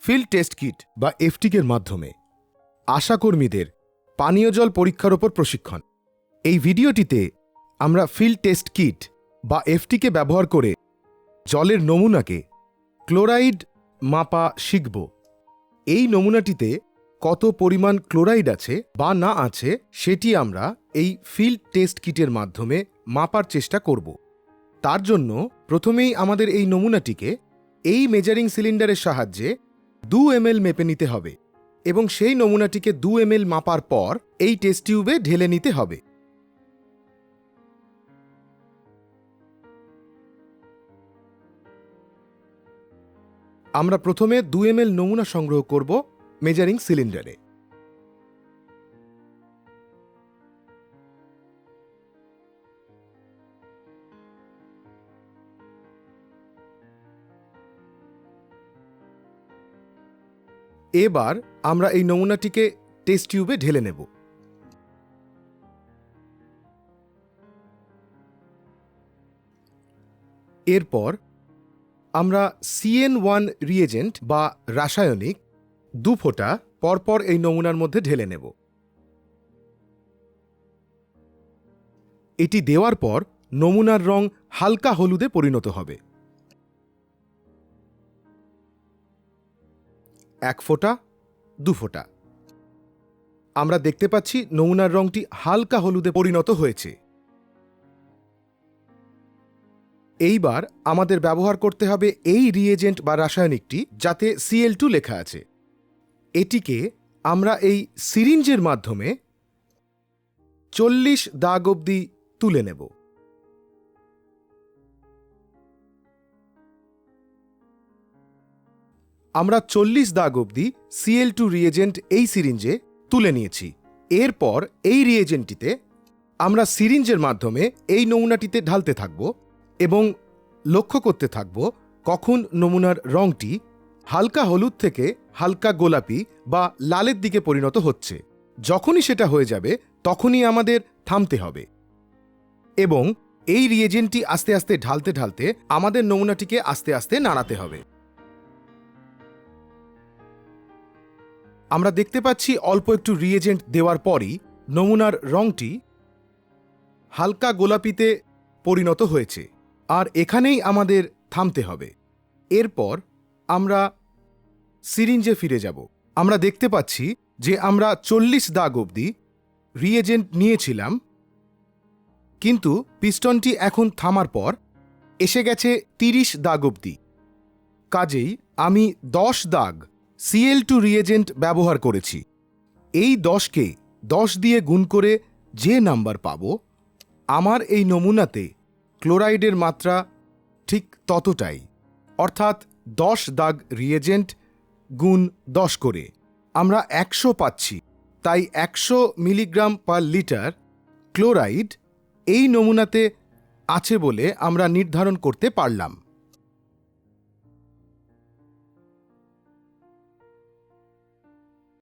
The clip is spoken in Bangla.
ফিল্ড টেস্ট কিট বা এফটিকের মাধ্যমে আশাকর্মীদের পানীয় জল পরীক্ষার ওপর প্রশিক্ষণ। এই ভিডিওটিতে আমরা ফিল্ড টেস্ট কিট বা এফটিকে ব্যবহার করে জলের নমুনাকে ক্লোরাইড মাপা শিখব। এই নমুনাটিতে কত পরিমাণ ক্লোরাইড আছে বা না আছে সেটি আমরা এই ফিল্ড টেস্ট কিটের মাধ্যমে মাপার চেষ্টা করব। তার জন্য প্রথমেই আমাদের এই নমুনাটিকে এই মেজারিং সিলিন্ডারের সাহায্যে 2 ml মেপে নিতে হবে এবং সেই নমুনাটিকে 2 ml মাপার পর এই টেস্ট টিউবে ঢেলে নিতে হবে। আমরা প্রথমে 2 ml নমুনা সংগ্রহ করব মেজারিং সিলিন্ডারে। এবার আমরা এই নমুনাটিকে টেস্ট টিউবে ঢেলে নেব। এরপর আমরা CN1 রিয়েজেন্ট বা রাসায়নিক 2 ফোঁটা পরপর এই নমুনার মধ্যে ঢেলে নেব। এটি দেওয়ার পর নমুনার রং হালকা হলুদে পরিণত হবে। 1 ফোঁটা, 2 ফোঁটা। আমরা দেখতে পাচ্ছি নমুনার রংটি হালকা হলুদে পরিণত হয়েছে। এইবার আমাদের ব্যবহার করতে হবে এই রিয়েজেন্ট বা রাসায়নিকটি যাতে Cl2 লেখা আছে। এটিকে আমরা এই সিরিঞ্জের মাধ্যমে 40 দাগ অবধি তুলে নেব। আমরা 40 দাগ অবধি Cl2 রিয়েজেন্ট এই সিরিঞ্জে তুলে নিয়েছি। এরপর এই রিয়েজেন্টটিতে আমরা সিরিঞ্জের মাধ্যমে এই নমুনাটিতে ঢালতে থাকব এবং লক্ষ্য করতে থাকব কখন নমুনার রংটি হালকা হলুদ থেকে হালকা গোলাপি বা লালের দিকে পরিণত হচ্ছে। যখনই সেটা হয়ে যাবে তখনই আমাদের থামতে হবে এবং এই রিয়েজেন্টটি আস্তে আস্তে ঢালতে ঢালতে আমাদের নমুনাটিকে আস্তে আস্তে নাড়াতে হবে। আমরা দেখতে পাচ্ছি অল্প একটু রিয়েজেন্ট দেওয়ার পরই নমুনার রংটি হালকা গোলাপিতে পরিণত হয়েছে, আর এখানেই আমাদের থামতে হবে। এরপর আমরা সিরিঞ্জে ফিরে যাব। আমরা দেখতে পাচ্ছি যে আমরা 40 দাগ অবধি রিয়েজেন্ট নিয়েছিলাম, কিন্তু পিস্টনটি এখন থামার পর এসে গেছে 30 দাগ অবধি। কাজেই আমি 10 দাগ Cl2 রিয়েজেন্ট ব্যবহার করেছি। এই 10কে 10 দিয়ে গুণ করে যে নাম্বার পাব, আমার এই নমুনাতে ক্লোরাইডের মাত্রা ঠিক ততটাই, অর্থাৎ 10 দাগ রিয়েজেন্ট গুণ 10 করে আমরা 100 পাচ্ছি। তাই 100 মিলিগ্রাম পার লিটার ক্লোরাইড এই নমুনাতে আছে বলে আমরা নির্ধারণ করতে পারলাম।